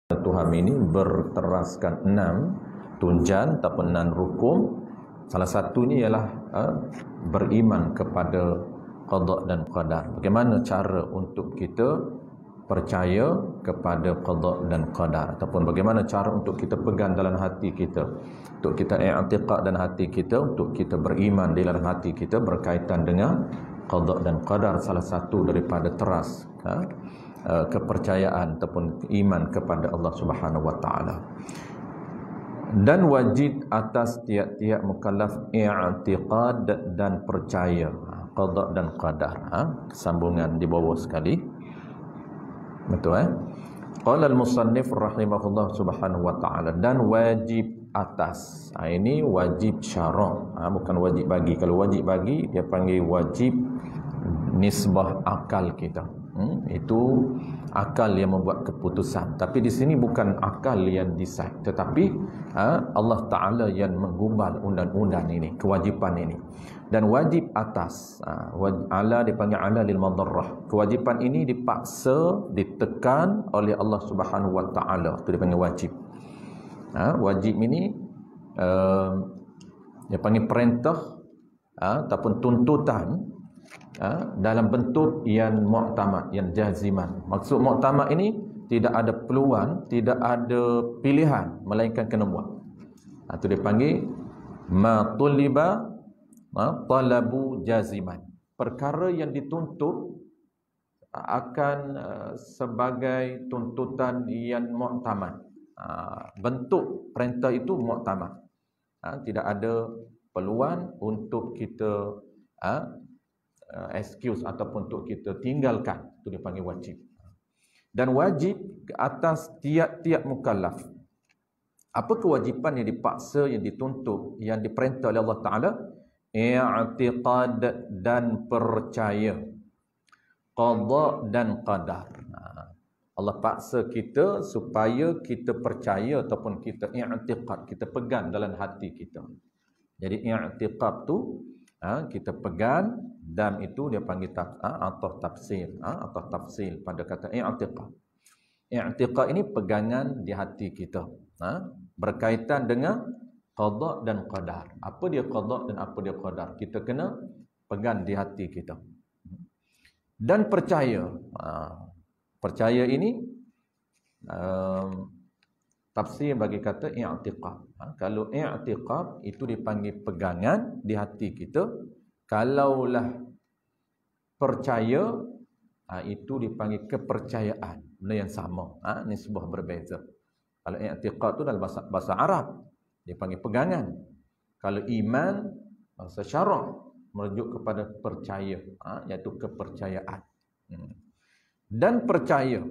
Tuhan ini berteraskan 6 tunjan ataupun 6 rukun. Salah satunya ialah beriman kepada qada dan qadar. Bagaimana cara untuk kita percaya kepada qada dan qadar, ataupun bagaimana cara untuk kita pegang dalam hati kita, untuk kita i'tiqad dalam hati kita, untuk kita beriman di dalam hati kita berkaitan dengan qada dan qadar. Salah satu daripada teras kepercayaan ataupun iman kepada Allah Subhanahu wa taala. Dan wajib atas tiap-tiap mukallaf i'tiqad dan percaya qada dan qadar. Sambungan di bawah sekali. Betul Qala al-musannif rahimahullah subhanahu wa ta'ala, dan wajib atas. Ini wajib syarak, bukan wajib bagi. Kalau wajib bagi dia panggil wajib nisbah akal kita. Itu akal yang membuat keputusan. Tapi di sini bukan akal yang decide, tetapi Allah Ta'ala yang menggubal undang-undang ini, kewajipan ini. Dan wajib atas, ala dipanggil ala lil madarrah. Kewajipan ini dipaksa, ditekan oleh Allah Subhanahu wa Ta'ala. Itu dipanggil wajib. Wajib ini dia panggil perintah ataupun tuntutan dalam bentuk yang mu'tamad, yang jaziman. Maksud mu'tamad ini tidak ada peluang, tidak ada pilihan, melainkan kena buat. Itu dipanggil ma tuliba talabu jaziman. Perkara yang dituntut akan sebagai tuntutan yang mu'tamad. Bentuk perintah itu mu'tamad. Tidak ada peluang untuk kita excuse ataupun untuk kita tinggalkan. Itu dipanggil wajib. Dan wajib atas tiap-tiap mukallaf. Apa kewajipan yang dipaksa, yang dituntut, yang diperintah oleh Allah Ta'ala? I'tiqad dan percaya qada dan qadar. Allah paksa kita supaya kita percaya ataupun kita i'tiqad, kita pegang dalam hati kita. Jadi i'tiqad tu kita pegang, dan itu dia panggil atau tafsir, atau tafsil pada kata i'tiqad. I'tiqad ini pegangan di hati kita, berkaitan dengan qada dan qadar. Apa dia qada dan apa dia qadar, kita kena pegang di hati kita. Dan percaya, percaya ini tafsir bagi kata i'tiqad. Kalau i'tiqad itu dipanggil pegangan di hati kita. Kalaulah percaya, itu dipanggil kepercayaan. Benda yang sama, nisbah berbeza. Kalau i'tiqad itu dalam bahasa Arab dipanggil pegangan. Kalau iman bahasa syarak merujuk kepada percaya, iaitu kepercayaan. Dan percaya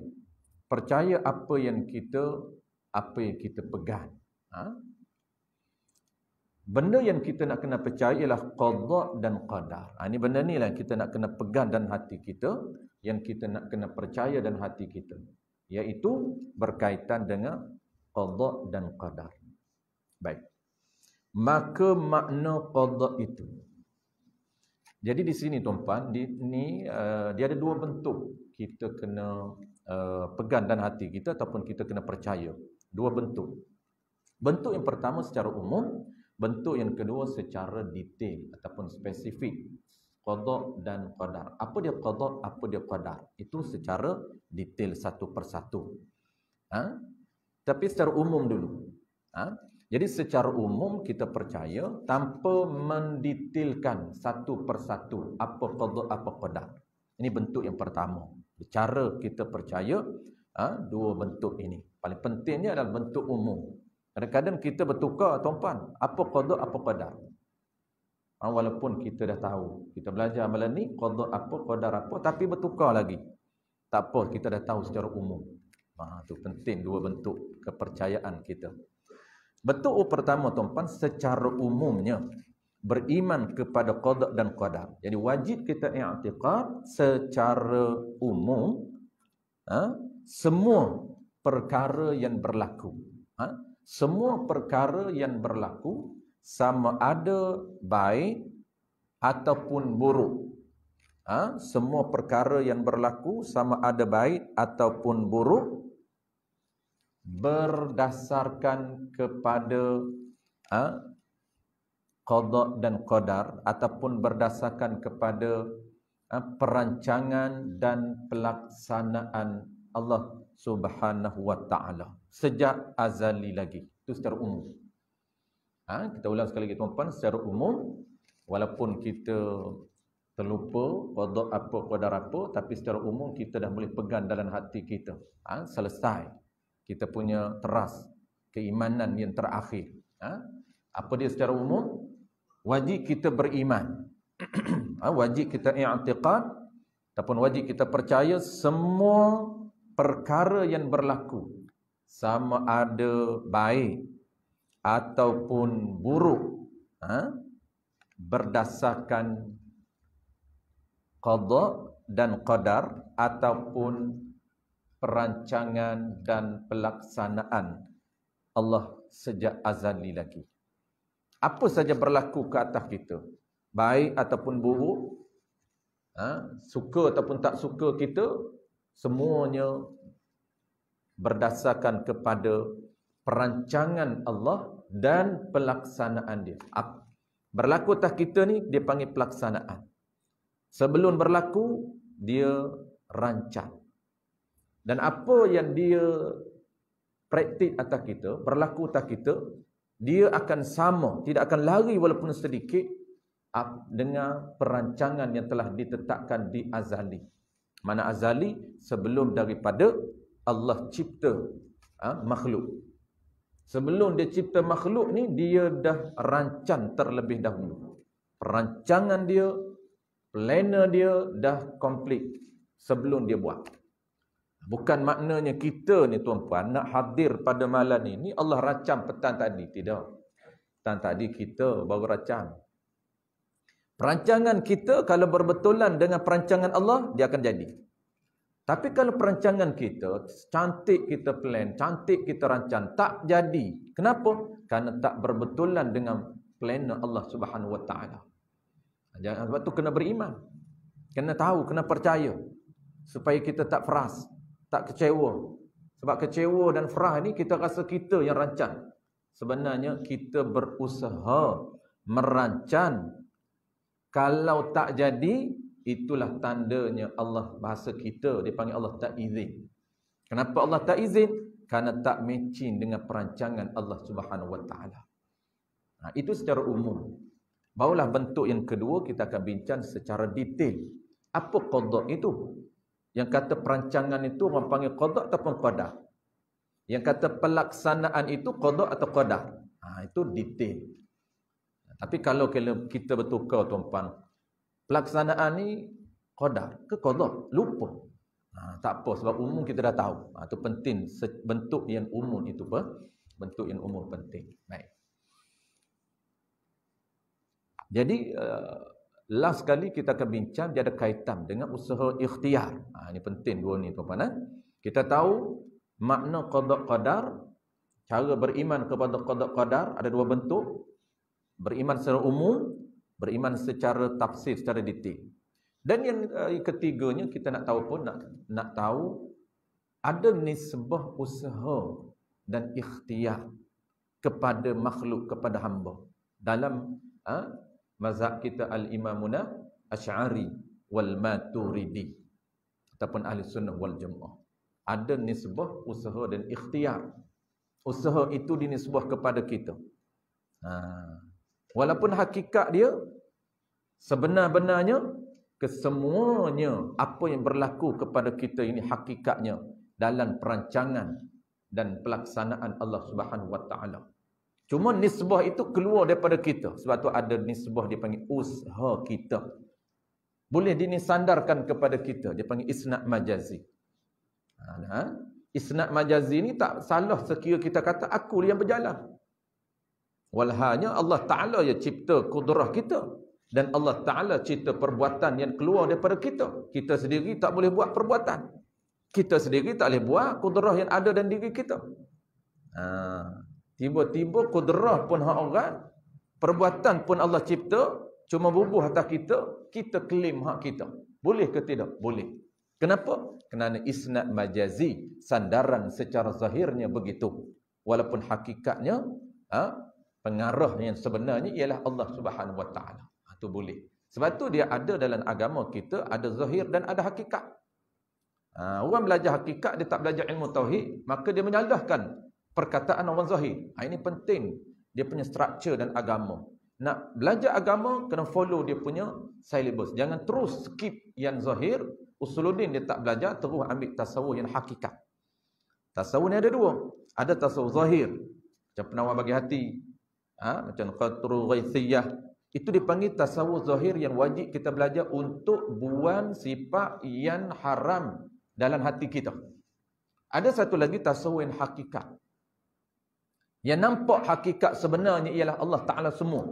apa yang kita pegang. Benda yang kita nak kena percaya ialah qada dan qadar. Ini benda ni lah kita nak kena pegang dan hati kita, yang kita nak kena percaya dan hati kita, iaitu berkaitan dengan qada dan qadar. Baik. Maka makna qada itu. Jadi di sini tuan-tuan, dia ada dua bentuk kita kena pegang dan hati kita ataupun kita kena percaya. Dua bentuk. Bentuk yang pertama secara umum, bentuk yang kedua secara detail ataupun spesifik. Qada dan qadar. Apa dia qada, apa dia qadar? Itu secara detail satu persatu. Tapi secara umum dulu. Jadi secara umum kita percaya tanpa mendetailkan satu persatu apa qada, apa qadar. Ini bentuk yang pertama. Cara kita percaya dua bentuk ini. Paling pentingnya adalah bentuk umum. Kadang-kadang kita bertukar tuan-tuan, apa qada, apa qadar. Walaupun kita dah tahu, kita belajar malam ni qada apa, qadar apa, tapi bertukar lagi. Tak apa, kita dah tahu secara umum. Itu penting dua bentuk kepercayaan kita. Bentuk pertama tuan-tuan, secara umumnya beriman kepada qada dan qadar. Jadi wajib kita i'tiqad secara umum semua perkara yang berlaku. Semua perkara yang berlaku sama ada baik ataupun buruk. Semua perkara yang berlaku sama ada baik ataupun buruk berdasarkan kepada qada dan qadar, ataupun berdasarkan kepada perancangan dan pelaksanaan Allah Subhanahu wa taala sejak azali lagi. Itu secara umum. Kita ulang sekali lagi tuan-tuan, secara umum walaupun kita terlupa qada apa qadar apa, tapi secara umum kita dah boleh pegang dalam hati kita. Selesai. Kita punya teras keimanan yang terakhir. Apa dia secara umum? Wajib kita beriman. Wajib kita i'tiqad ataupun wajib kita percaya semua perkara yang berlaku, sama ada baik ataupun buruk, berdasarkan qada dan qadar ataupun perancangan dan pelaksanaan Allah sejak azali lagi. Apa saja berlaku ke atas kita, baik ataupun buruk, suka ataupun tak suka kita, semuanya berdasarkan kepada perancangan Allah dan pelaksanaan dia. Berlaku atas kita ni dia panggil pelaksanaan. Sebelum berlaku dia rancang. Dan apa yang dia praktik atas kita, berlaku atas kita, dia akan sama, tidak akan lari walaupun sedikit dengan perancangan yang telah ditetapkan di azali. Mana azali? Sebelum daripada Allah cipta makhluk. Sebelum dia cipta makhluk ni, dia dah rancang terlebih dahulu. Perancangan dia, planner dia dah komplit sebelum dia buat. Bukan maknanya kita ni tuan-puan nak hadir pada malam ni Allah rancang petang tadi. Tidak. Petang tadi kita baru rancang. Perancangan kita kalau berbetulan dengan perancangan Allah, dia akan jadi. Tapi kalau perancangan kita, cantik kita plan, cantik kita rancang, tak jadi. Kenapa? Kerana tak berbetulan dengan plan Allah Subhanahu Wa Taala. Jangan sebab tu kena beriman. Kena tahu, kena percaya. Supaya kita tak fras, tak kecewa. Sebab kecewa dan frah ni kita rasa kita yang rancang. Sebenarnya kita berusaha merancang. Kalau tak jadi, itulah tandanya Allah, bahasa kita dia panggil Allah tak izin. Kenapa Allah tak izin? Kerana tak matching dengan perancangan Allah Subhanahu Wa Taala. Itu secara umum. Barulah bentuk yang kedua kita akan bincang secara detail. Apa qada itu? Yang kata perancangan itu orang panggil qada ataupun qadar. Yang kata pelaksanaan itu qada atau qadar. Itu detail. Tapi kalau kita bertukar tuan-tuan, pelaksanaan ni qadar ke qada? Lupa. Tak apa sebab umum kita dah tahu. Itu penting, bentuk yang umum itu apa? Bentuk yang umum penting. Baik. Jadi last kali kita akan bincang dia ada kaitan dengan usaha ikhtiar. Ini penting dua ni tuan-tuan. Kita tahu makna qada qadar, cara beriman kepada qada qadar ada dua bentuk. Beriman secara umum, beriman secara tafsir, secara detail. Dan yang ketiganya kita nak tahu pun nak tahu ada nisbah usaha dan ikhtiar kepada makhluk, kepada hamba. Dalam mazhab kita al-Imamuna Asy'ari wal Maturidi ataupun Ahli Sunnah wal Jamaah. Ada nisbah usaha dan ikhtiar. Usaha itu dinisbah kepada kita. Walaupun hakikat dia sebenar-benarnya kesemuanya apa yang berlaku kepada kita ini hakikatnya dalam perancangan dan pelaksanaan Allah Subhanahu Wa Taala. Cuma nisbah itu keluar daripada kita. Sebab tu ada nisbah dia panggil usaha kita. Boleh dinisandarkan kepada kita. Dia panggil isnad majazi. Isnad majazi ni tak salah sekira kita kata aku yang berjalan. Walhanya Allah Ta'ala yang cipta kudrah kita. Dan Allah Ta'ala cipta perbuatan yang keluar daripada kita. Kita sendiri tak boleh buat perbuatan. Kita sendiri tak boleh buat kudrah yang ada dalam diri kita. Tiba-tiba kudrah pun hak orang. Perbuatan pun Allah cipta. Cuma bubuh atas kita. Kita claim hak kita. Boleh ke tidak? Boleh. Kenapa? Kerana isnad majazi, sandaran secara zahirnya begitu. Walaupun hakikatnya pengarah yang sebenarnya ialah Allah Subhanahu Wa Taala. Itu boleh. Sebab tu dia ada dalam agama kita, ada zahir dan ada hakikat. Orang belajar hakikat, dia tak belajar ilmu tauhid, maka dia menyalahkan perkataan orang zahir. Ini penting, dia punya struktur dan agama. Nak belajar agama, kena follow dia punya syllabus. Jangan terus skip yang zahir. Usuluddin dia tak belajar, terus ambil tasawuf yang hakikat. Tasawuf ni ada dua. Ada tasawuf zahir, macam penawar bagi hati, macam qatrul ghaithiyah. Itu dipanggil tasawuf zahir yang wajib kita belajar untuk buang sifat yang haram dalam hati kita. Ada satu lagi tasawuf yang hakikat. Yang nampak hakikat sebenarnya ialah Allah Ta'ala semua.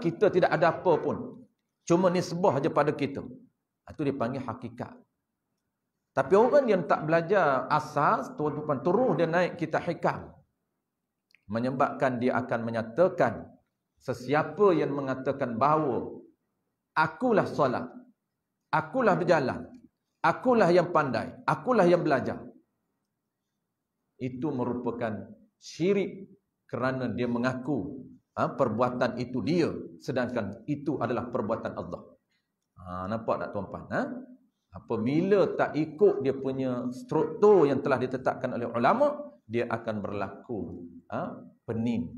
Kita tidak ada apa pun. Cuma nisbah aja pada kita. Itu dipanggil hakikat. Tapi orang yang tak belajar asas, tuan-tuan, terus dia naik kita hikam. Menyebabkan dia akan menyatakan, sesiapa yang mengatakan bahawa akulah solat, akulah berjalan, akulah yang pandai, akulah yang belajar, itu merupakan syirik kerana dia mengaku perbuatan itu dia, sedangkan itu adalah perbuatan Allah. Nampak tak tuan-tuan? Apabila tak ikut dia punya struktur yang telah ditetapkan oleh ulama, dia akan berlaku pening.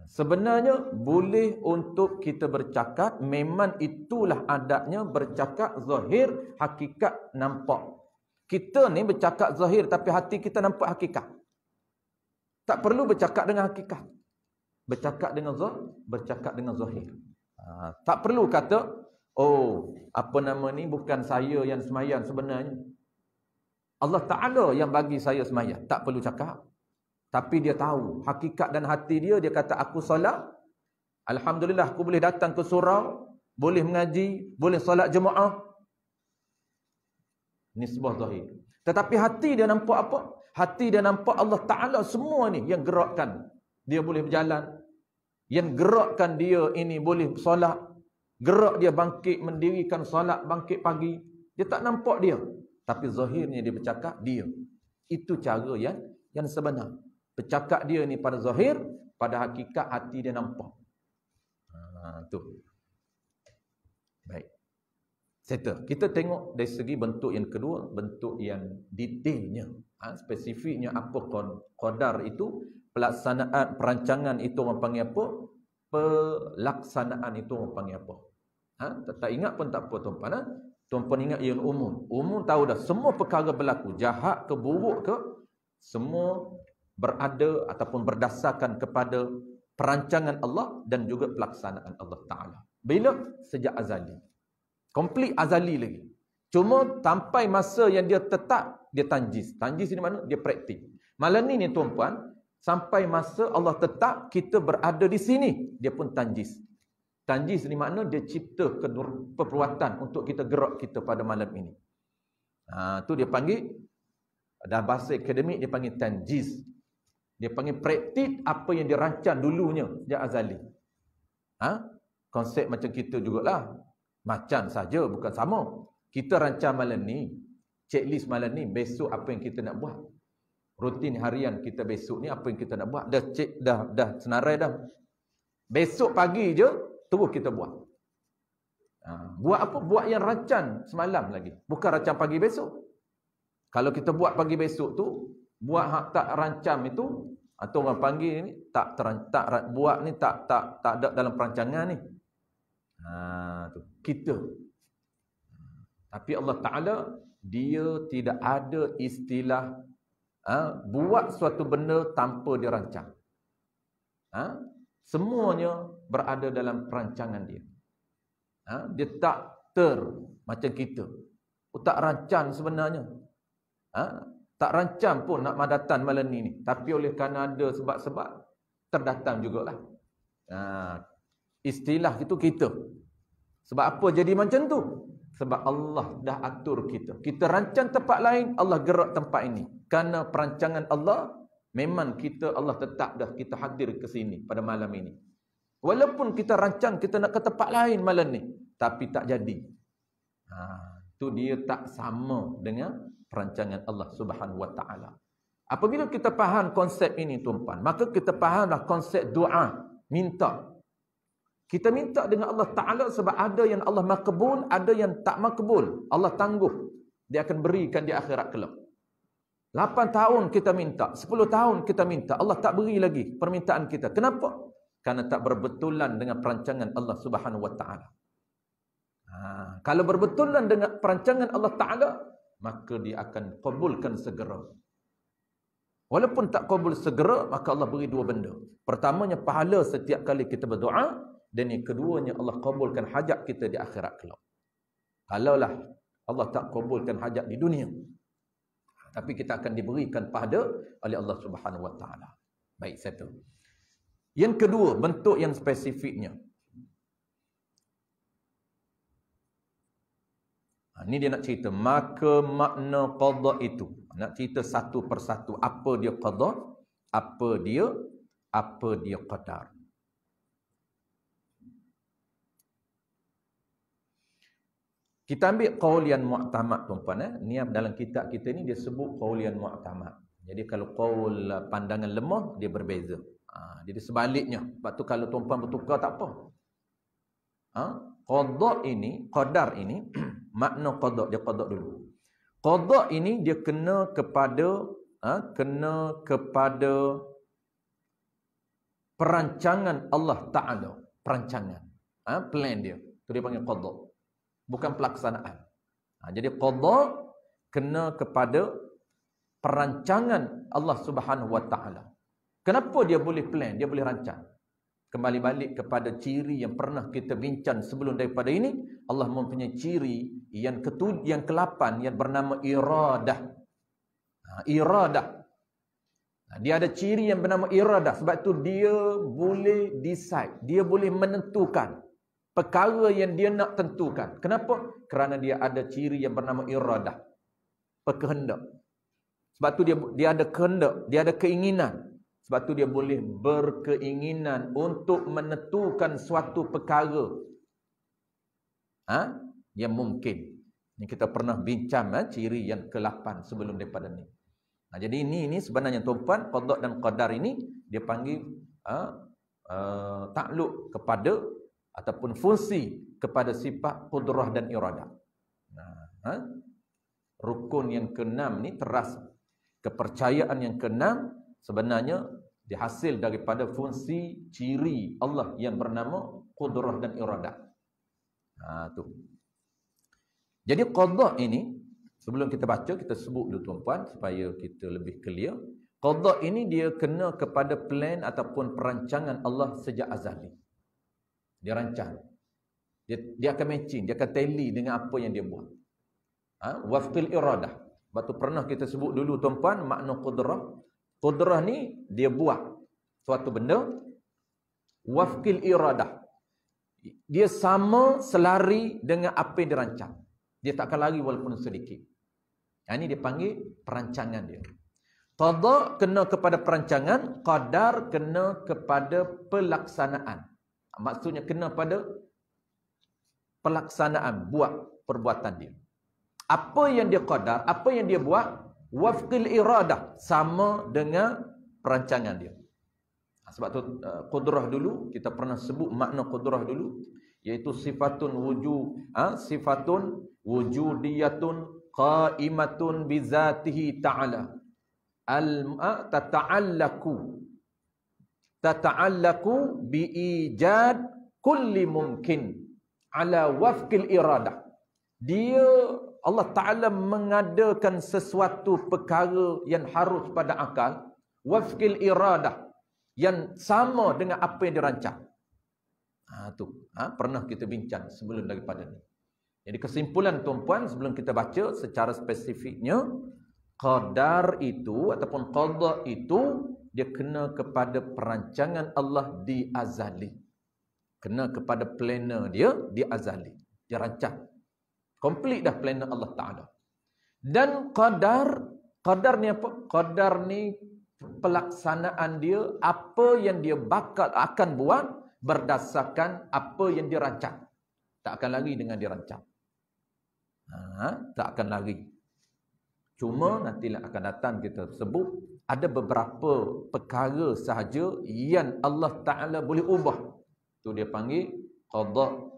Sebenarnya boleh untuk kita bercakap, memang itulah adabnya bercakap zahir, hakikat nampak. Kita ni bercakap zahir tapi hati kita nampak hakikat. Tak perlu bercakap dengan hakikat. Bercakap dengan zahir. Tak perlu kata, apa nama ni, bukan saya yang semayang sebenarnya. Allah Ta'ala yang bagi saya semayang. Tak perlu cakap. Tapi dia tahu hakikat dan hati dia. Dia kata aku solat, alhamdulillah aku boleh datang ke surau, boleh mengaji, boleh solat jemaah. Nisbah zahir. Tetapi hati dia nampak apa? Hati dia nampak Allah Ta'ala semua ni yang gerakkan dia boleh berjalan, yang gerakkan dia ini boleh solat, gerak dia bangkit mendirikan solat, bangkit pagi. Dia tak nampak dia, tapi zahirnya dia bercakap dia. Itu cara yang sebenar. Bercakap dia ni pada zahir, pada hakikat hati dia nampak. Tu. Baik. Settle. Kita tengok dari segi bentuk yang kedua, bentuk yang detailnya. Spesifiknya apa qadar itu, pelaksanaan, perancangan itu orang panggil apa? Pelaksanaan itu orang panggil apa? Tak ingat pun tak apa tuan-tuan. Tuan-tuan ingat yang umum. Umum tahu dah, semua perkara berlaku, jahat ke buruk ke, semua berada ataupun berdasarkan kepada perancangan Allah dan juga pelaksanaan Allah Ta'ala. Bila? Sejak azali. Komplit azali lagi. Cuma sampai masa yang dia tetap, dia tanjis. Tanjis ni mana? Dia praktik. Malam ni tuan-puan, sampai masa Allah tetap kita berada di sini, dia pun tanjis. Tanjis ni makna dia cipta perbuatan untuk kita gerak kita pada malam ini. Tu dia panggil, dalam bahasa akademik dia panggil tanjis. Dia panggil praktik apa yang dirancang dulunya sejak azali. Konsep macam kita jugalah. Macam saja, bukan sama. Kita rancang malam ni, checklist malam ni, besok apa yang kita nak buat. Rutin harian kita besok ni apa yang kita nak buat. Dah senarai dah. Besok pagi je terus kita buat. Buat apa? Buat yang rancang semalam lagi. Bukan rancang pagi besok. Kalau kita buat pagi besok tu, buat hak tak rancang itu, atau orang panggil ni buat ni tak ada dalam perancangan ni. Tu kita. Tapi Allah Ta'ala, dia tidak ada istilah buat suatu benda tanpa dia rancang. Semuanya berada dalam perancangan dia. Dia tak macam kita. Tak rancang sebenarnya. Tak rancang pun nak madatan malam ni. Tapi oleh kerana ada sebab-sebab, terdatang jugalah. Istilah itu kita. Sebab apa jadi macam tu? Sebab Allah dah atur kita. Kita rancang tempat lain, Allah gerak tempat ini. Kerana perancangan Allah, memang Allah tetap dah kita hadir ke sini pada malam ini. Walaupun kita rancang kita nak ke tempat lain malam ni, tapi tak jadi. Tu dia tak sama dengan perancangan Allah Subhanahu Wa Taala. Apabila kita faham konsep ini tuan-tuan, maka kita fahamlah konsep doa, minta. Kita minta dengan Allah Ta'ala sebab ada yang Allah makbul, ada yang tak makbul. Allah tangguh. Dia akan berikan di akhirat kelak. 8 tahun kita minta, 10 tahun kita minta, Allah tak beri lagi permintaan kita. Kenapa? Karena tak berbetulan dengan perancangan Allah Subhanahu Wa Ta'ala. Kalau berbetulan dengan perancangan Allah Ta'ala, maka dia akan kabulkan segera. Walaupun tak kabul segera, maka Allah beri 2 benda. Pertamanya, pahala setiap kali kita berdoa. Dan yang keduanya, Allah kabulkan hajat kita di akhirat kelak. Kalaulah Allah tak kabulkan hajat di dunia, tapi kita akan diberikan pahala oleh Allah Subhanahu Wa Taala. Baik, satu. Yang kedua, bentuk yang spesifiknya. Ini dia nak cerita. Maka makna qada itu. Nak cerita satu persatu. Apa dia qada, apa dia qadar. Kita ambil qaulian mu'tamad tuan-tuan. Ni dalam kitab kita ni dia sebut qaulian mu'tamad. Jadi kalau qaul pandangan lemah dia berbeza. Jadi sebaliknya. Sebab tu kalau tuan-tuan bertukar tak apa. Qada ini, qadar ini makna qada, dia qada dulu. Qada ini dia kena kepada perancangan Allah Ta'ala, perancangan. Plan dia. Tu dia panggil qada. Bukan pelaksanaan. Jadi qada kena kepada perancangan Allah Subhanahu Wa Taala. Kenapa dia boleh plan, dia boleh rancang? Kembali balik kepada ciri yang pernah kita bincang sebelum daripada ini. Allah mempunyai ciri yang ke-8 yang bernama iradah. Iradah. Dia ada ciri yang bernama iradah. Sebab tu dia boleh decide, dia boleh menentukan perkara yang dia nak tentukan. Kenapa? Kerana dia ada ciri yang bernama iradah. Berkehendak. Sebab tu dia ada kehendak, dia ada keinginan. Sebab tu dia boleh berkeinginan untuk menentukan suatu perkara. Yang mungkin. Ini kita pernah bincang ciri yang ke-8 sebelum daripada ni. Jadi ini sebenarnya tuan-tuan, qada dan qadar ini dia panggil takluk kepada ataupun fungsi kepada sifat qudrah dan iradah. Rukun yang ke-6 ni terasa. Kepercayaan yang ke-6 sebenarnya dihasil daripada fungsi ciri Allah yang bernama qudrah dan iradah. Tu. Jadi qada ini, sebelum kita baca, kita sebut dulu tuan-tuan supaya kita lebih clear. Qada ini dia kena kepada plan ataupun perancangan Allah sejak azali. Dia rancang. Dia akan matching, dia akan tally dengan apa yang dia buat. Wafqil iradah. Sebab tu pernah kita sebut dulu tuan-tuan makna qudrah. Qudrah ni dia buat suatu benda. Wafqil iradah. Dia sama selari dengan apa yang dirancang. Dia tak akan lari walaupun sedikit. Ini dia panggil perancangan dia. Qada kena kepada perancangan, qadar kena kepada pelaksanaan. Maksudnya kena pada pelaksanaan, buat perbuatan dia. Apa yang dia qadar, apa yang dia buat, wafqil iradah, sama dengan perancangan dia. Sebab tu qudrah dulu, kita pernah sebut makna qudrah dulu, iaitu sifatun wujudiyatun qaimatun bizatihi ta'ala. Tata'allaku biijad kulli mumkin ala wafqil iradah. Dia Allah Ta'ala mengadakan sesuatu perkara yang harus pada akal, wafqil iradah, yang sama dengan apa yang dirancang. Pernah kita bincang sebelum daripada ni. Jadi kesimpulan tuan-puan sebelum kita baca secara spesifiknya, qadar itu ataupun qada itu dia kena kepada perancangan Allah di azali. Kena kepada planner dia di azali. Dia rancang. Komplit dah planner Allah Ta'ala. Dan qadar ni apa? Qadar ni pelaksanaan dia, apa yang dia bakal akan buat berdasarkan apa yang dirancang. Tak akan lari dengan dirancang. Tak akan lari. Cuma nantilah akan datang kita sebut ada beberapa perkara sahaja yang Allah Ta'ala boleh ubah. Tu dia panggil qada,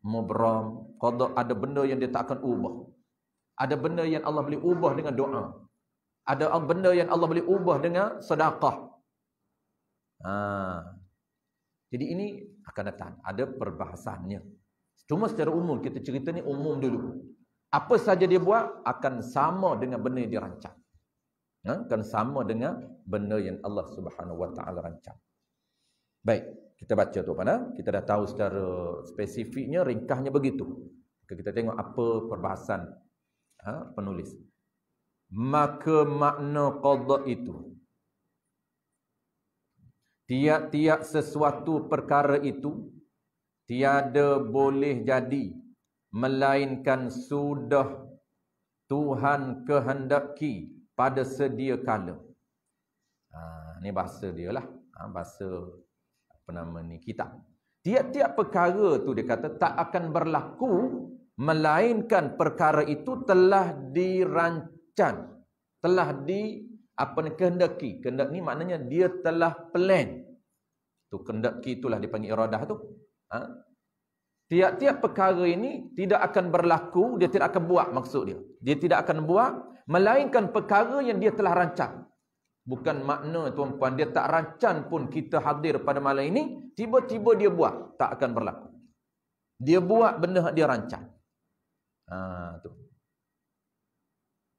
mubram. Qada, ada benda yang dia tak akan ubah. Ada benda yang Allah boleh ubah dengan doa. Ada benda yang Allah boleh ubah dengan sedekah. Jadi ini akan datang. Ada perbahasannya. Cuma secara umum, kita cerita ni umum dulu. Apa saja dia buat, akan sama dengan benda yang dia rancang. Akan sama dengan benda yang Allah Subhanahu Wa Taala rancang. Baik, kita baca tu pada. Kita dah tahu secara spesifiknya, ringkasnya begitu. Kita tengok apa perbahasan penulis. Maka makna qada itu, tiap-tiap sesuatu perkara itu tiada boleh jadi melainkan sudah Tuhan kehendaki pada sedia kala. Ni bahasa dia lah. Bahasa kitab. Tiap-tiap perkara tu dia kata tak akan berlaku melainkan perkara itu telah dirancang, telah kehendaki. Kehendak ni maknanya dia telah plan. Tu kehendaki itulah dipanggil iradah tu. Tiap-tiap perkara ini tidak akan berlaku, dia tidak akan buat, maksud dia. Dia tidak akan buat melainkan perkara yang dia telah rancang. Bukan makna tuan-puan dia tak rancang pun kita hadir pada malam ini, tiba-tiba dia buat, tak akan berlaku. Dia buat benda dia rancang. Tu.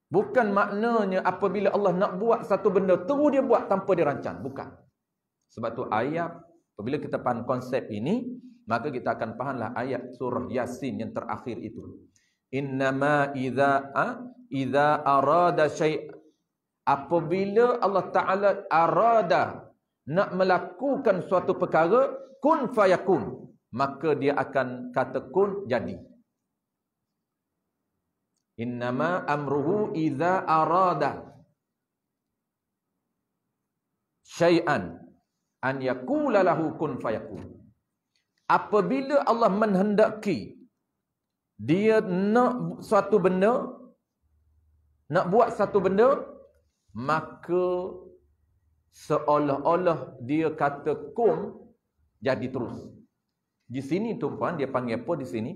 Bukan maknanya apabila Allah nak buat satu benda, terus dia buat tanpa dia rancang. Bukan. Sebab tu ayat, apabila kita faham konsep ini, maka kita akan fahamlah ayat surah Yasin yang terakhir itu. Innama idza arada syai', apabila Allah Ta'ala arada nak melakukan suatu perkara, kun fayakun, maka dia akan kata kun, jadi. Innama amruhu idza arada syai'an an yaqula lahu kun fayakun. Apabila Allah menghendaki dia nak suatu benda, nak buat satu benda, maka seolah-olah dia kata kun, jadi terus. Di sini tuan-puan dia panggil apa di sini?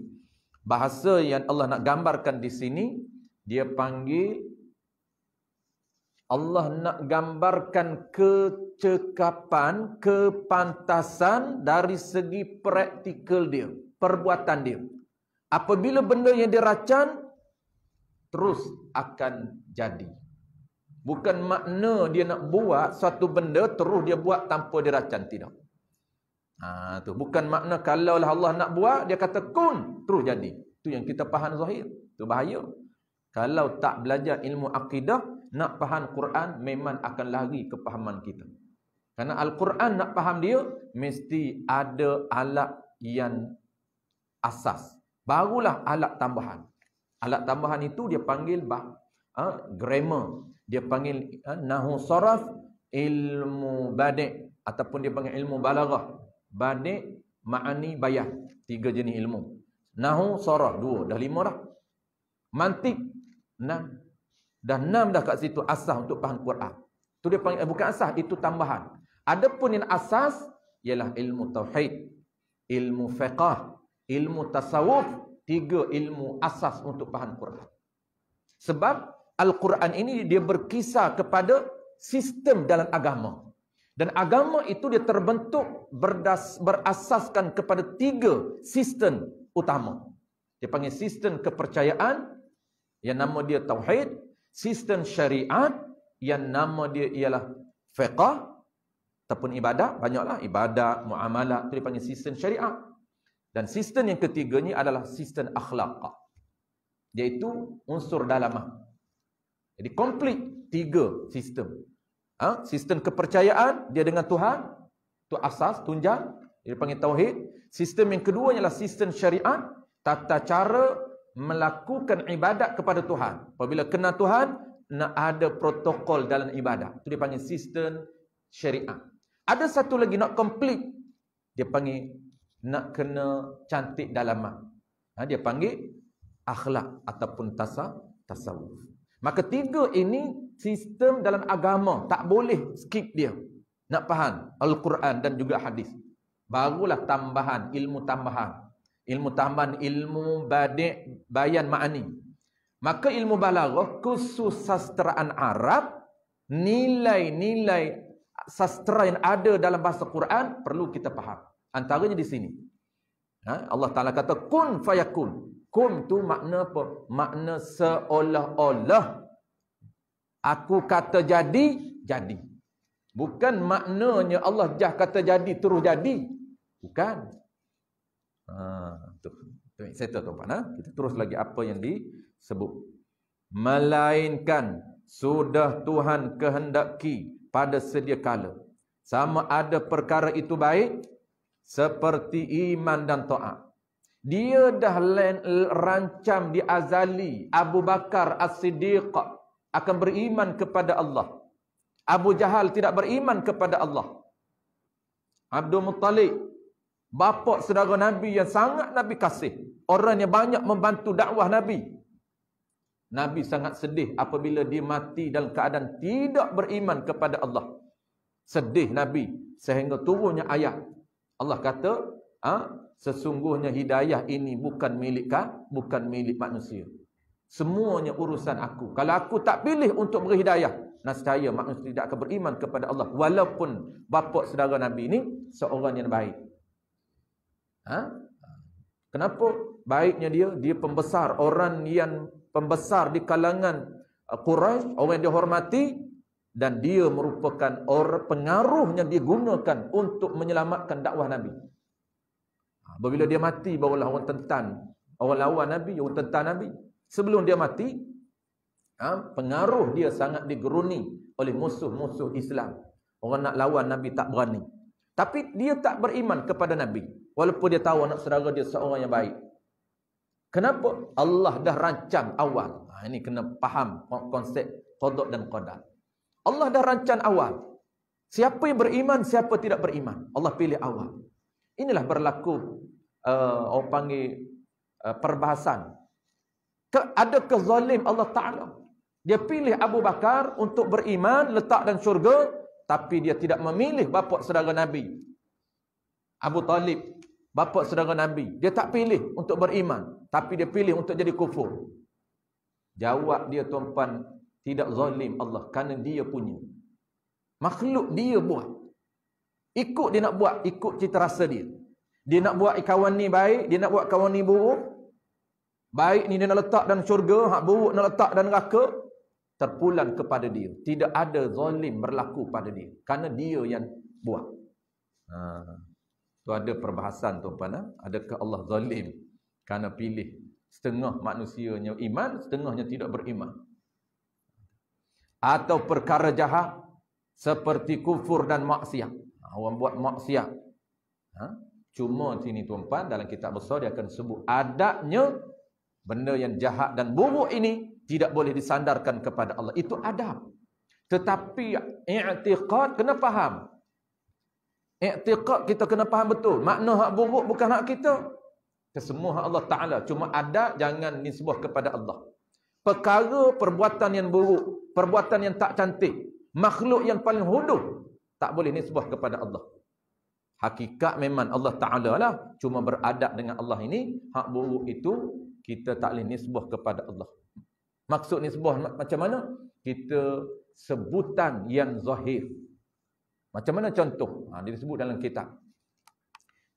Bahasa yang Allah nak gambarkan di sini, dia panggil, Allah nak gambarkan kecekapan, kepantasan dari segi praktikal dia, perbuatan dia. Apabila benda yang dia rancang, terus akan jadi. Bukan makna dia nak buat satu benda, terus dia buat tanpa dia rancang, tidak. Tu bukan makna kalau Allah nak buat, dia kata kun, terus jadi. Tu yang kita faham zahir. Tu bahaya. Kalau tak belajar ilmu akidah, nak faham Quran memang akan lari ke fahaman kita. Karena Al-Quran nak faham dia, mesti ada alat yang asas. Barulah alat tambahan. Alat tambahan itu dia panggil grammar. Dia panggil nahu saraf, ilmu badi' ataupun dia panggil ilmu balaghah. Badi', ma'ani, bayan. 3 jenis ilmu. Nahu saraf 2, dah 5 dah. Mantik 6. Dah 6 dah kat situ asas untuk faham Quran. Tu dia panggil bukan asas, itu tambahan. Adapun yang asas ialah ilmu tauhid, ilmu fiqh, ilmu tasawuf, 3 ilmu asas untuk faham Quran. Sebab Al-Quran ini dia berkisar kepada sistem dalam agama. Dan agama itu dia terbentuk berasaskan kepada 3 sistem utama. Dia panggil sistem kepercayaan yang nama dia tauhid, sistem syariat yang nama dia ialah fiqh ataupun ibadat, banyaklah ibadat, muamalat, itu dipanggil sistem syariat. Dan sistem yang ketiganya adalah sistem akhlak, iaitu unsur dalamah. Jadi komplit 3 sistem. Sistem kepercayaan dia dengan Tuhan, itu asas tunjang, dia dipanggil tauhid. Sistem yang kedua ialah sistem syariat, tata cara melakukan ibadat kepada Tuhan. Apabila kenal Tuhan, nak ada protokol dalam ibadat. Itu dia panggil sistem syariat. Ada satu lagi nak komplit, dia panggil nak kena cantik dalaman. Dia panggil akhlak ataupun tasawuf. Maka tiga ini sistem dalam agama, tak boleh skip dia. Nak faham Al-Quran dan juga hadis. Barulah tambahan, ilmu tambahan. Ilmu tambahan, ilmu badi' bayan ma'ani. Maka ilmu balaghah, khusus sastraan Arab, nilai-nilai sastra yang ada dalam bahasa Quran perlu kita faham. Antaranya di sini. Allah Ta'ala kata kun fayakun. Kun tu makna apa? Makna seolah-olah aku kata jadi, jadi. Bukan maknanya Allah kata jadi, terus jadi. Bukan. Saya tahu tuan-tuan. Kita terus lagi apa yang disebut. Melainkan sudah Tuhan kehendaki pada sedia kala. Sama ada perkara itu baik, seperti iman dan taat. Dia dah rancam di azali. Abu Bakar As-Siddiq akan beriman kepada Allah. Abu Jahal tidak beriman kepada Allah. Abdul Muttalib, bapa saudara Nabi yang sangat Nabi kasih. Orang yang banyak membantu dakwah Nabi. Nabi sangat sedih apabila dia mati dalam keadaan tidak beriman kepada Allah. Sedih Nabi sehingga turunnya ayat. Allah kata, sesungguhnya hidayah ini bukan milik manusia. Semuanya urusan aku. Kalau aku tak pilih untuk beri hidayah, nescaya manusia tidak akan beriman kepada Allah. Walaupun bapa saudara Nabi ini seorang yang baik. Kenapa baiknya dia? Dia pembesar, orang yang pembesar di kalangan Quraisy, orang yang dihormati, dan dia merupakan orang pengaruhnya digunakan untuk menyelamatkan dakwah Nabi. Apabila dia mati, barulah orang tentang, orang lawan Nabi, orang tentang Nabi. Sebelum dia mati, pengaruh dia sangat digeruni oleh musuh-musuh Islam. Orang nak lawan Nabi tak berani. Tapi dia tak beriman kepada Nabi. Walaupun dia tahu anak saudara dia seorang yang baik. Kenapa? Allah dah rancang awal. Ini kena faham konsep qada dan qadar. Allah dah rancang awal. Siapa yang beriman, siapa tidak beriman. Allah pilih awal. Inilah berlaku orang panggil perbahasan. Adakah zalim Allah Ta'ala? Dia pilih Abu Bakar untuk beriman, letak dalam syurga, tapi dia tidak memilih bapa saudara Nabi. Abu Talib, bapa saudara Nabi. Dia tak pilih untuk beriman, tapi dia pilih untuk jadi kufur. Jawab dia tuan-tuan, tidak zalim Allah, kerana dia punya. Makhluk dia buat. Ikut dia nak buat, ikut cita rasa dia. Dia nak buat kawan ni baik, dia nak buat kawan ni buruk. Baik ni dia nak letak dalam syurga, hak buruk nak letak dalam neraka. Terpulang kepada dia. Tidak ada zalim berlaku pada dia. Kerana dia yang buat. Tu ada perbahasan tuan-tuan. Adakah Allah zalim kerana pilih setengah manusianya iman, setengahnya tidak beriman. Atau perkara jahat seperti kufur dan maksiat. Orang buat maksiat. Cuma sini tuan-tuan, dalam kitab besar dia akan sebut adabnya benda yang jahat dan buruk ini tidak boleh disandarkan kepada Allah. Itu adab. Tetapi i'tiqad kena faham. I'tiqad kita kena faham betul. Makna hak buruk bukan hak kita. Semua hak Allah Ta'ala. Cuma adab jangan nisbah kepada Allah. Perkara perbuatan yang buruk, perbuatan yang tak cantik, makhluk yang paling huduh, tak boleh nisbah kepada Allah. Hakikat memang Allah Ta'ala lah. Cuma beradab dengan Allah ini, hak buruk itu kita tak boleh nisbah kepada Allah. Maksud nisbah macam mana? Kita sebutan yang zahir. Macam mana contoh? Dia disebut dalam kitab.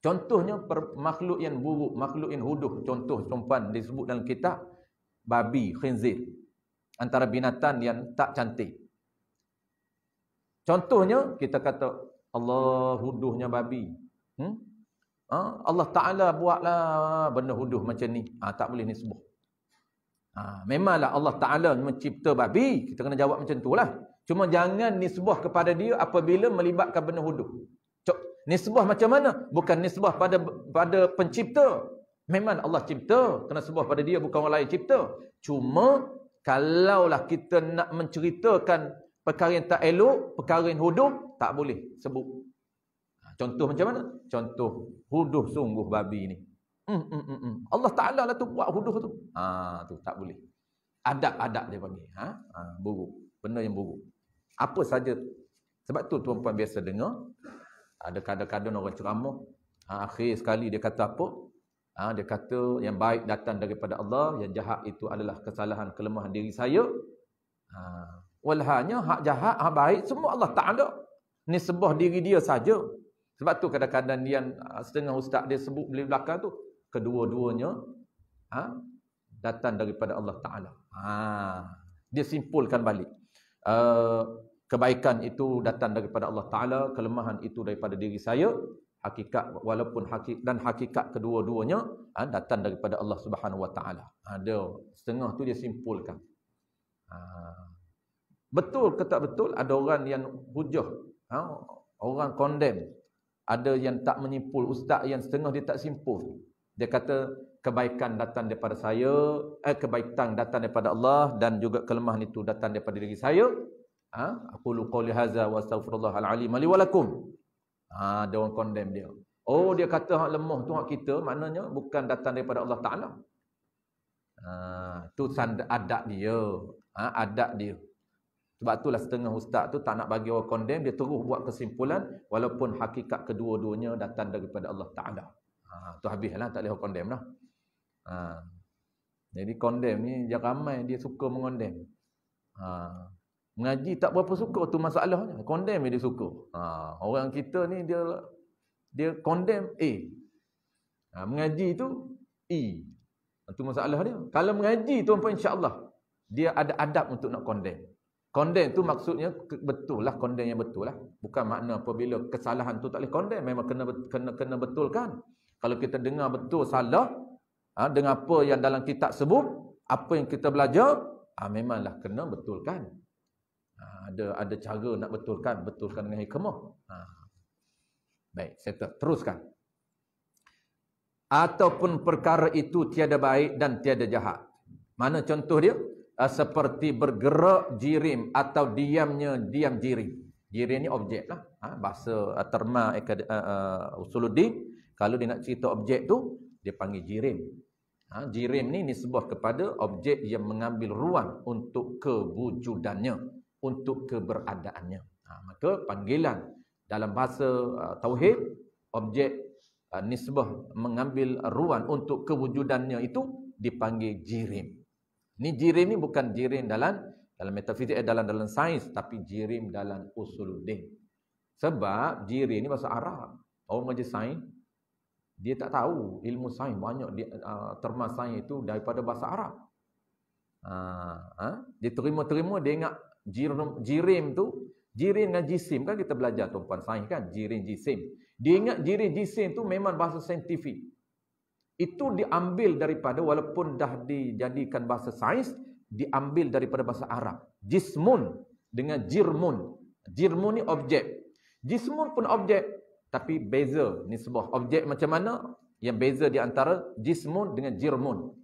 Contohnya makhluk yang buruk, makhluk yang huduh. Contoh tuan disebut dalam kitab babi, khinzir. Antara binatang yang tak cantik. Contohnya kita kata Allah huduhnya babi. Allah Ta'ala buatlah benda huduh macam ni. Tak boleh nisbah. Memanglah Allah Ta'ala mencipta babi, kita kena jawab macam tu lah. Cuma jangan nisbah kepada dia apabila melibatkan benda huduh. Nisbah macam mana? Bukan nisbah pada pencipta. Memang Allah cipta, kena sebah pada dia, bukan orang lain cipta. Cuma kalaulah kita nak menceritakan perkara yang tak elok, perkara yang huduh, tak boleh sebut. Contoh macam mana? Contoh huduh sungguh babi ni. Allah Ta'ala lah tu buat huduh tu. Tu tak boleh. Adab-adab dia panggil. Buruk. Benda yang buruk. Apa saja. Sebab tu tuan-puan biasa dengar. Ada kadang-kadang orang ceramah. Akhir sekali dia kata apa? Dia kata yang baik datang daripada Allah. Yang jahat itu adalah kesalahan, kelemahan diri saya. Walhanya hak jahat, hak baik semua Allah Ta'ala. Ni sebuah diri dia saja. Sebab tu kadang-kadang yang setengah ustaz dia sebut di belakang tu, kedua-duanya datang daripada Allah Ta'ala. Dia simpulkan balik. Kebaikan itu datang daripada Allah Ta'ala, kelemahan itu daripada diri saya. Hakikat walaupun hakikat kedua-duanya datang daripada Allah Subhanahu Wa Ta'ala. Ada setengah tu dia simpulkan. Betul ke tak betul? Ada orang yang hujah, orang condemn. Ada yang tak menyimpul, ustaz yang setengah dia tak simpul. Dia kata kebaikan datang daripada saya, kebaikan datang daripada Allah dan juga kelemahan itu datang daripada diri saya. Aqulu qouli hadza wa astaghfirullahal azim li wa lakum. Ada orang condemn dia. Oh, dia kata hak lemah tu hak kita, maknanya bukan datang daripada Allah Taala. Tu adab dia. Adab dia. Sebab itulah setengah ustaz tu tak nak bagi orang condemn, dia terus buat kesimpulan walaupun hakikat kedua-duanya datang daripada Allah Ta'ala. Tu habislah, tak boleh orang condemn lah. Jadi condemn ni dia ramai dia suka mengondem. Mengaji tak berapa suka, tu masalahnya. Condemn dia suka. Orang kita ni dia condemn A. Mengaji tu E. Itu masalah dia. Kalau mengaji tuan-puan insya-Allah dia ada adab untuk nak condemn. Condemn tu maksudnya betul lah, condemn yang betul lah. Bukan makna apabila kesalahan tu tak boleh condemn, memang kena betulkan. Kalau kita dengar betul salah, dengan apa yang dalam kitab sebut, apa yang kita belajar, memanglah kena betulkan. Ada cara nak betulkan dengan hikmah. Baik, saya teruskan. Ataupun perkara itu tiada baik dan tiada jahat. Mana contoh dia? Seperti bergerak jirim atau diam jirim. Jirim ni objek lah. Bahasa terma usuluddin, kalau dia nak cerita objek tu, dia panggil jirim. Jirim ni nisbah kepada objek yang mengambil ruang untuk kewujudannya, untuk keberadaannya. Maka panggilan dalam bahasa tauhid, objek nisbah mengambil ruang untuk kewujudannya itu dipanggil jirim. Ni jirim ni bukan jirim dalam metafizik, dalam sains, tapi jirim dalam usuluddin. Sebab jirim ni bahasa Arab. Orang mengaji sains dia tak tahu ilmu sains banyak terma sains itu daripada bahasa Arab. Dia terima dia ingat jirim tu, jirim dan jisim kan kita belajar tuan-puan sains kan, jirim jisim. Dia ingat jirim jisim tu memang bahasa saintifik. Itu diambil daripada, walaupun dah dijadikan bahasa sains, diambil daripada bahasa Arab. Jismun dengan jirmun. Jirmun ni objek. Jismun pun objek, tapi beza nisbah objek macam mana yang beza di antara jismun dengan jirmun.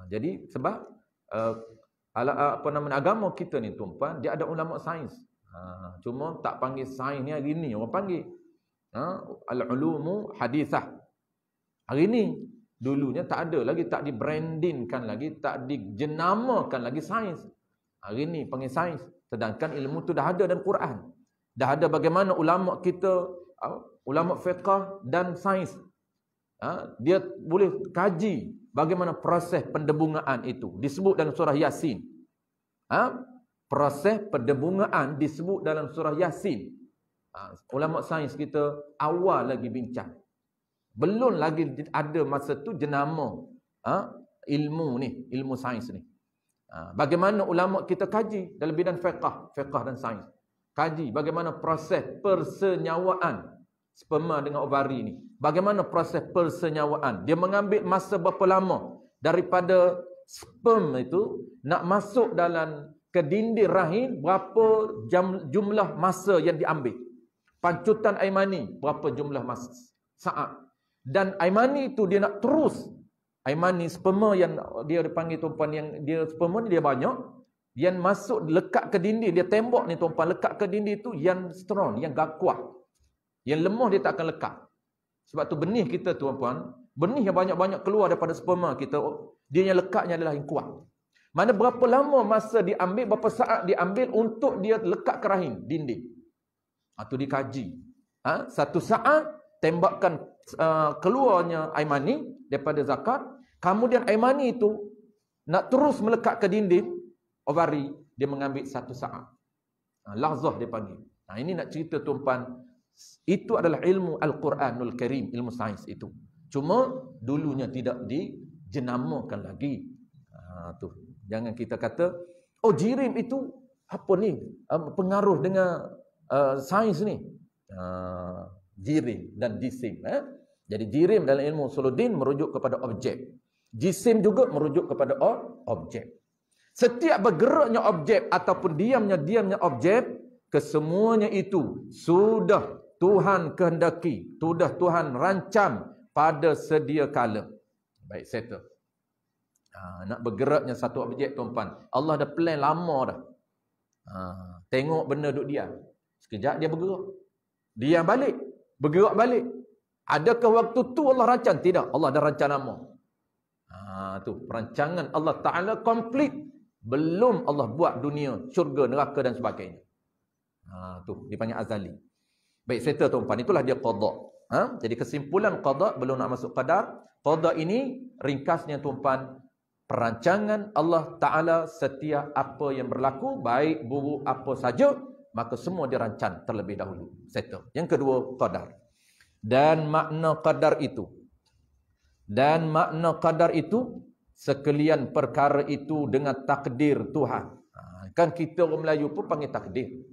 Jadi sebab agama kita ni tuan-puan, dia ada ulama sains. Cuma tak panggil sains ni hari ni orang panggil al-ulumu hadithah. Hari ni, dulunya tak ada lagi, tak di-brandingkan lagi, tak dijenamakan lagi sains. Hari ni panggil sains. Sedangkan ilmu tu dah ada dalam Quran. Dah ada bagaimana ulama kita, ulama fiqh dan sains. Dia boleh kaji bagaimana proses pendebungaan itu. Disebut dalam surah Yasin. Proses pendebungaan disebut dalam surah Yasin. Ulama sains kita awal lagi bincang. Belum lagi ada masa tu jenama ilmu ni, ilmu sains ni. Bagaimana ulama kita kaji dalam bidang fiqh dan sains. Kaji bagaimana proses persenyawaan sperma dengan ovari ni. Bagaimana proses persenyawaan. Dia mengambil masa berapa lama daripada sperm itu nak masuk dalam ke dinding rahim, berapa jumlah masa yang diambil. Pancutan air mani, berapa jumlah masa saat. Dan air mani itu dia nak terus. Air mani sperma yang dia dipanggil tuan-puan, yang dia sperma ni dia banyak. Yang masuk lekat ke dinding, dia tembok ni tuan-puan, lekat ke dinding tu yang strong, yang kuat. Yang lemah dia tak akan lekat. Sebab tu benih kita tuan-puan, benih yang banyak-banyak keluar daripada sperma kita, dia yang lekatnya adalah yang kuat. Mana berapa lama masa diambil, berapa saat diambil untuk dia lekat ke rahim, dinding. Itu dikaji. Satu saat tembakkan keluarnya air mani daripada zakat, kemudian air mani itu nak terus melekat ke dinding ovari, dia mengambil 1 saat. Lahzah dia panggil. Ini nak cerita tuan-puan, itu adalah ilmu Al-Quranul Karim, ilmu sains itu. Cuma dulunya tidak dijenamakan lagi. Tu. Jangan kita kata, oh jirim itu apa ni? Pengaruh dengan sains ni. Jirim dan jisim. Jadi jirim dalam ilmu usuluddin merujuk kepada objek. Jisim juga merujuk kepada objek. Setiap bergeraknya objek ataupun diamnya objek, kesemuanya itu sudah Tuhan kehendaki, sudah Tuhan rancam pada sedia kala. Baik, settle. Nak bergeraknya satu objek tuan-puan, Allah dah plan lama dah. Tengok benda duduk diam, sekejap dia bergerak, diam balik, bergerak balik. Adakah waktu tu Allah rancang? Tidak, Allah dah rancang lama. Tu perancangan Allah Ta'ala komplit. Belum Allah buat dunia, syurga, neraka dan sebagainya. Tu dipanggil azali. Baik, settle tuan-puan, itulah dia qada. Jadi kesimpulan qada, belum nak masuk qadar. Qada ini ringkasnya tuan-puan, perancangan Allah Ta'ala setiap apa yang berlaku, baik buruk apa saja, maka semua dirancang terlebih dahulu. Settle. Yang kedua, qadar. Dan makna qadar itu, sekalian perkara itu dengan takdir Tuhan. Kan kita orang Melayu pun panggil takdir.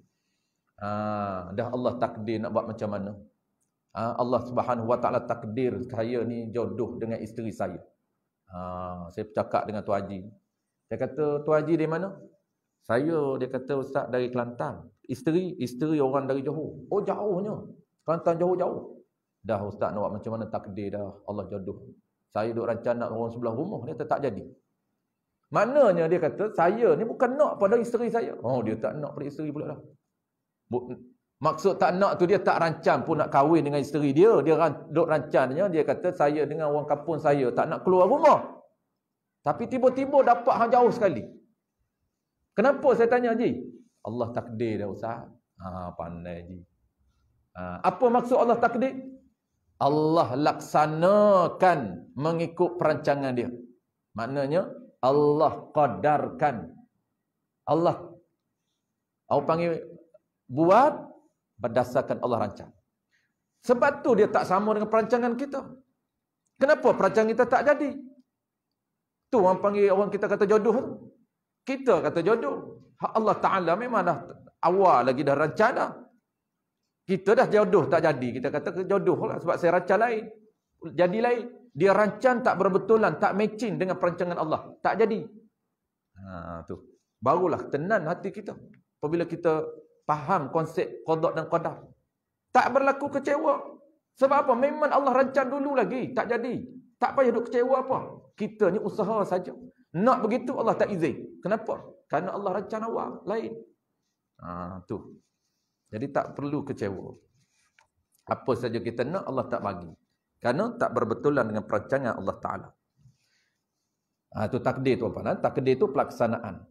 Dah Allah takdir nak buat macam mana. Allah Subhanahu Wa Ta'ala takdir saya ni jodoh dengan isteri saya. Saya bercakap dengan Tuan Haji. Dia kata, Tuan Haji dari mana? Saya, dia kata, Ustaz dari Kelantan. Isteri orang dari Johor. Oh, jauhnya. Kelantan jauh-jauh. Dah Ustaz nak buat macam mana, takdir dah. Allah jodoh. Saya duk rancang nak orang sebelah rumah, dia tak jadi. Maknanya dia kata, saya ni bukan nak pada isteri saya. Oh, dia tak nak pada isteri pula dah. Maksud tak nak tu dia tak rancang pun nak kahwin dengan isteri dia. Dia duk rancangnya, dia kata saya dengan orang kampung saya tak nak keluar rumah. Tapi tiba-tiba dapat hang jauh sekali. Kenapa saya tanya Haji? Allah takdir dah Ustaz. Pandai Haji. Apa maksud Allah takdir? Allah laksanakan mengikut perancangan dia. Maknanya Allah qadarkan. Allah panggil buat berdasarkan Allah rancang. Sebab tu dia tak sama dengan perancangan kita. Kenapa perancangan kita tak jadi? Tu orang panggil, orang kita kata jodoh tu. Kita kata jodoh. Allah Ta'ala memang dah awal lagi dah rancang dah. Kita dah jodoh tak jadi. Kita kata jodoh lah sebab saya rancang lain. Jadi lain. Dia rancang tak berbetulan, tak matching dengan perancangan Allah. Tak jadi. Tu. Barulah tenang hati kita. Apabila kita faham konsep qada dan qadar. Tak berlaku kecewa. Sebab apa? Memang Allah rancang dulu lagi. Tak jadi. Tak payah duk kecewa apa. Kita ni usaha saja. Nak begitu Allah tak izin. Kenapa? Kerana Allah rancang awal. Lain. Tu. Jadi tak perlu kecewa. Apa saja kita nak Allah tak bagi. Kerana tak berbetulan dengan perancangan Allah Ta'ala. Itu takdir tuan-tuan. Takdir itu pelaksanaan.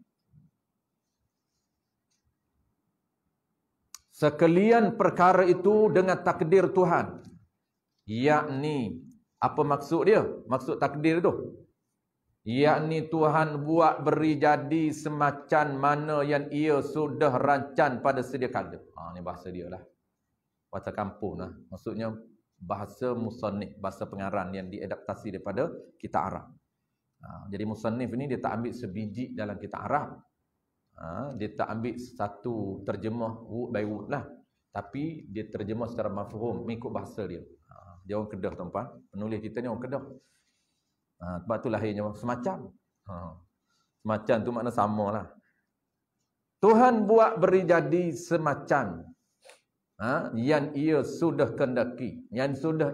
Sekalian perkara itu dengan takdir Tuhan. Yakni, apa maksud dia? Maksud takdir tu. Yakni Tuhan buat beri jadi semacam mana yang ia sudah rancang pada sedia kala. Ini bahasa dia lah. Bahasa kampung lah. Maksudnya bahasa musannif, bahasa pengarang yang diadaptasi daripada kitab Arab. Jadi musannif ni dia tak ambil sebiji dalam kitab Arab. Dia tak ambil satu terjemah word by word lah. Tapi dia terjemah secara mafhum, mengikut bahasa dia. Dia orang Kedah tuan-tuan. Penulis kita ni orang Kedah. Sebab tu lahirnya semacam. Semacam tu makna sama lah. Tuhan buat beri jadi semacam yang ia sudah kehendaki. Yang sudah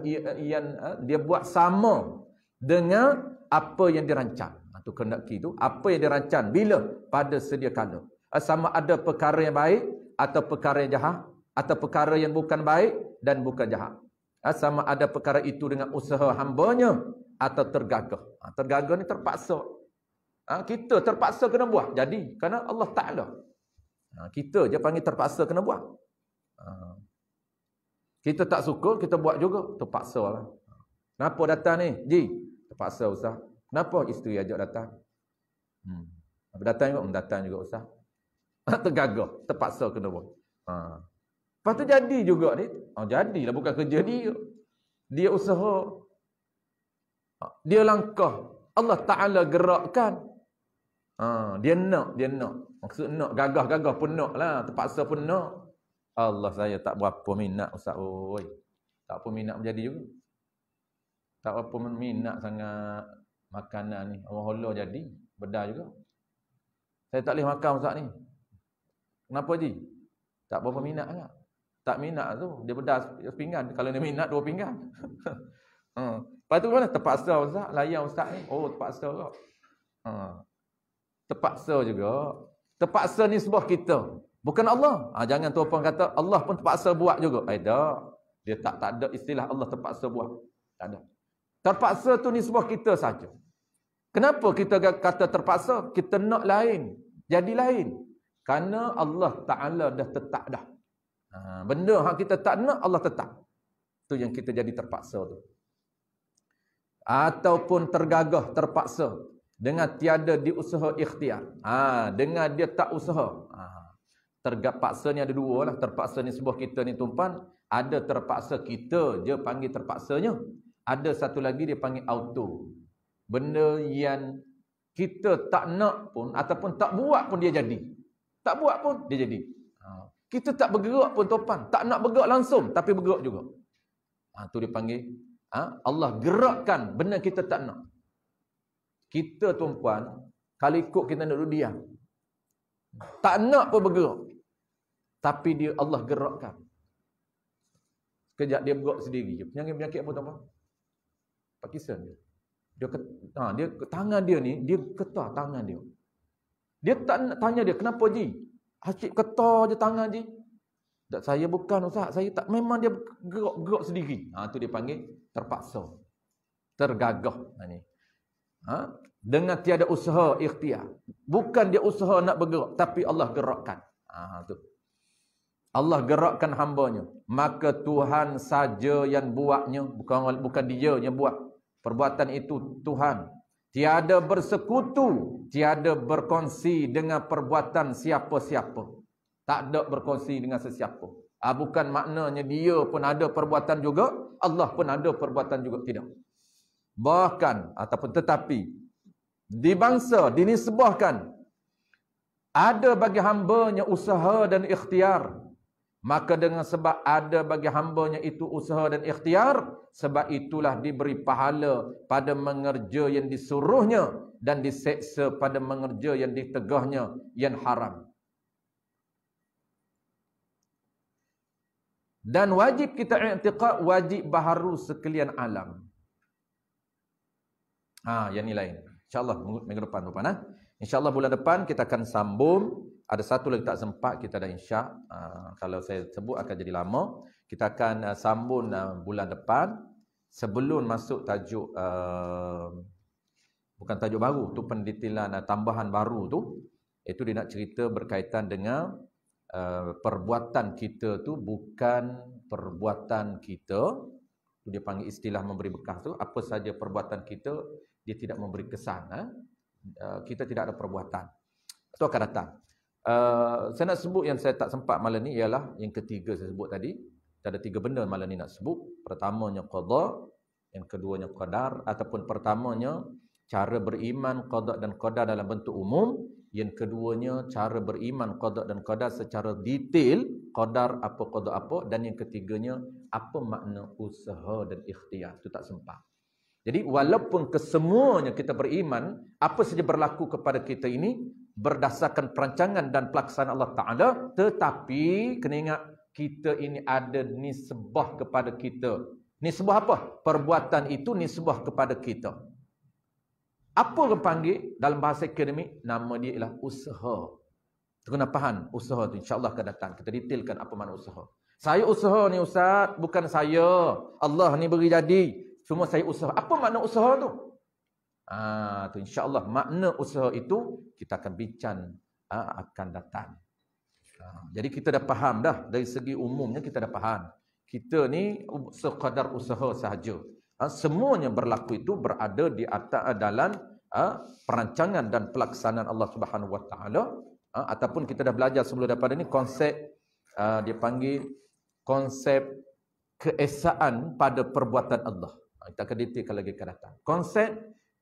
dia buat sama dengan apa yang dirancang. Itu kehendaki itu. Apa yang dirancang. Bila? Pada sedia kala. Sama ada perkara yang baik atau perkara yang jahat. Atau perkara yang bukan baik dan bukan jahat. Sama ada perkara itu dengan usaha hambanya atau tergagah. Tergagah ni terpaksa. Kita terpaksa kena buat. Jadi, kerana Allah Ta'ala. Kita je panggil terpaksa kena buat. Kita tak suka, kita buat juga. Terpaksa lah. Kenapa datang ni? Ji, terpaksa Ustaz. Kenapa isteri ajak datang? Datang juga? Datang juga Ustaz. Tergagah. Terpaksa kena buat. Lepas tu jadi juga ni. Jadilah, bukan kerja dia. Dia usaha. Dia langkah. Allah Ta'ala gerakkan. Dia nak. Maksud nak. Gagah pun nak lah. Terpaksa pun nak. Allah, saya tak berapa minat Ustaz. Tak apa minat menjadi juga. Tak apa minat sangat makanan ni. Orang hola jadi. Bedah juga. Saya tak boleh makan Ustaz ni. Kenapa Ji? Tak berapa minat sangat. Tak minat tu. Dia bedah sepinggan. Kalau dia minat 2 pinggan. Lepas tu mana? Terpaksa Ustaz. Layan Ustaz ni. Terpaksa juga. Terpaksa juga. Terpaksa ni sebuah kita. Bukan Allah. Jangan tuan-tuan kata Allah pun terpaksa buat juga. Tak. Dia tak ada istilah Allah terpaksa buat. Tak ada. Terpaksa tu ni sebuah kita saja. Kenapa kita kata terpaksa? Kita nak lain. Jadi lain. Kerana Allah Ta'ala dah tetap dah. Benda yang kita tak nak, Allah tetap. Tu yang kita jadi terpaksa tu. Ataupun tergagah, terpaksa. Dengan tiada diusaha ikhtiar. Dengan dia tak usaha. Terpaksa ni ada 2 lah. Terpaksa ni sebuah kita ni tumpan. Ada terpaksa kita je panggil terpaksanya. Ada satu lagi dia panggil auto. Benda yang kita tak nak pun ataupun tak buat pun dia jadi. Tak buat pun dia jadi. Kita tak bergerak pun topan. Tak nak bergerak langsung tapi bergerak juga. Tu dia panggil Allah gerakkan benda kita tak nak. Kita tuan-puan, kalau ikut kita nak duduk diam. Tak nak pun bergerak. Tapi dia Allah gerakkan. Sekejap dia bergerak sendiri je. Penyakit apa tuan-puan? Pakistan dia. Dia tangan dia ni, dia ketar tangan dia. Dia tak nak tanya dia, kenapa Ji? Asyik ketar je tangan Ji. Tak, saya bukan Ustaz, saya tak, memang dia gerak sendiri. Tu dia panggil terpaksa. Tergagah. Ni. Dengan tiada usaha ikhtiar. Bukan dia usaha nak bergerak, tapi Allah gerakkan. Tu. Allah gerakkan hambanya. Maka Tuhan saja yang buatnya. Bukan dia yang buat. Perbuatan itu Tuhan. Tiada bersekutu. Tiada berkongsi dengan perbuatan siapa-siapa. Tak ada berkongsi dengan sesiapa. Bukan maknanya dia pun ada perbuatan juga. Allah pun ada perbuatan juga. Tidak. Bahkan ataupun tetapi. Dibangsa, dinisbahkan. Ada bagi hambanya usaha dan ikhtiar. Maka dengan sebab ada bagi hambanya itu usaha dan ikhtiar, sebab itulah diberi pahala pada mengerja yang disuruhnya dan diseksa pada mengerja yang ditegahnya yang haram. Dan wajib kita i'tiqad, wajib baharu sekalian alam. Yang ni lain. InsyaAllah minggu depan. InsyaAllah bulan depan kita akan sambung. Ada satu lagi tak sempat, kita dah insya. Kalau saya sebut akan jadi lama. Kita akan sambung bulan depan. Sebelum masuk tajuk, bukan tajuk baru, tu pendetailan tambahan baru tu. Itu dia nak cerita berkaitan dengan perbuatan kita tu bukan perbuatan kita. Tu dia panggil istilah memberi bekas tu. Apa saja perbuatan kita, dia tidak memberi kesan. Kita tidak ada perbuatan. Itu akan datang. Saya nak sebut yang saya tak sempat malam ni ialah yang ketiga saya sebut tadi. Ada 3 benda malam ni nak sebut. Pertamanya qada, yang keduanya qadar, ataupun pertamanya cara beriman qada dan qadar dalam bentuk umum, yang keduanya cara beriman qada dan qadar secara detail, qadar apa qada apa, dan yang ketiganya apa makna usaha dan ikhtiar. Itu tak sempat. Jadi walaupun kesemuanya kita beriman, apa saja berlaku kepada kita ini berdasarkan perancangan dan pelaksanaan Allah Ta'ala, tetapi kena ingat kita ini ada nisbah kepada kita. Nisbah apa? Perbuatan itu nisbah kepada kita. Apa orang panggil dalam bahasa akademik? Nama dia ialah usaha. Kena faham usaha tu, insya-Allah akan datang. Kita detailkan apa makna usaha. Saya usaha ni ustaz, bukan saya. Allah ni beri jadi. Semua saya usaha. Apa makna usaha tu? Tu insya-Allah makna usaha itu kita akan bincang akan datang. Jadi kita dah faham dah, dari segi umumnya kita dah faham. Kita ni sekadar usaha sahaja. Semuanya berlaku itu berada di atas dalam perancangan dan pelaksanaan Allah Subhanahu Wa Taala. Ataupun kita dah belajar sebelum daripada ni konsep dia panggil konsep keesaan pada perbuatan Allah. Kita akan detailkan lagi ke datang. Konsep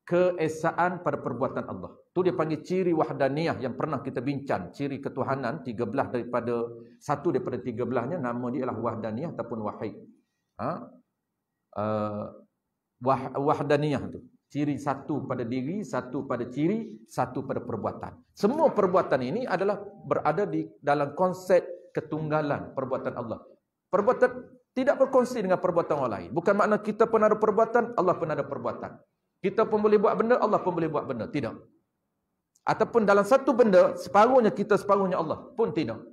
keesaan pada perbuatan Allah. Tu dia panggil ciri wahdaniyah yang pernah kita bincang. Ciri ketuhanan 13 daripada 13-nya nama dia ialah wahdaniyah ataupun wahid. Wahdaniyah tu. Ciri satu pada diri, satu pada ciri, satu pada perbuatan. Semua perbuatan ini adalah berada di dalam konsep ketunggalan perbuatan Allah. Perbuatan tidak berkongsi dengan perbuatan orang lain. Bukan makna kita pun ada perbuatan, Allah pun ada perbuatan. Kita pun boleh buat benda, Allah pun boleh buat benda. Tidak. Ataupun dalam satu benda, separuhnya kita, separuhnya Allah. Pun tidak.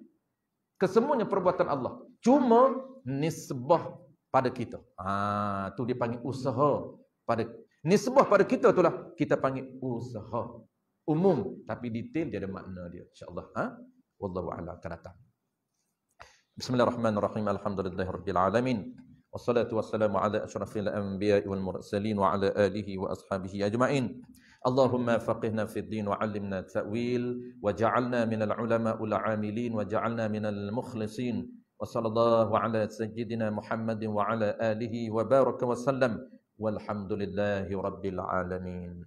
Kesemuanya perbuatan Allah. Cuma nisbah pada kita. Tu dia panggil usaha. Nisbah pada kita itulah kita panggil usaha. Umum. Tapi detail dia ada makna dia. InsyaAllah. Wallahu a'lam akan datang. Bismillahirrahmanirrahim. Alhamdulillahirabbil alamin. Wassalatu wassalamu ala asyrafil anbiya'i wal mursalin wa ala alihi wa ashabihi ajma'in. Allahumma faqihna fid din wa 'allimna ta'wil wa ja'alna minal ulama'il 'amilin wa ja'alna minal mukhlisin. Wa sallallahu ala sayyidina Muhammadin wa ala alihi wa baraka wa sallam. Walhamdulillahi rabbil alamin.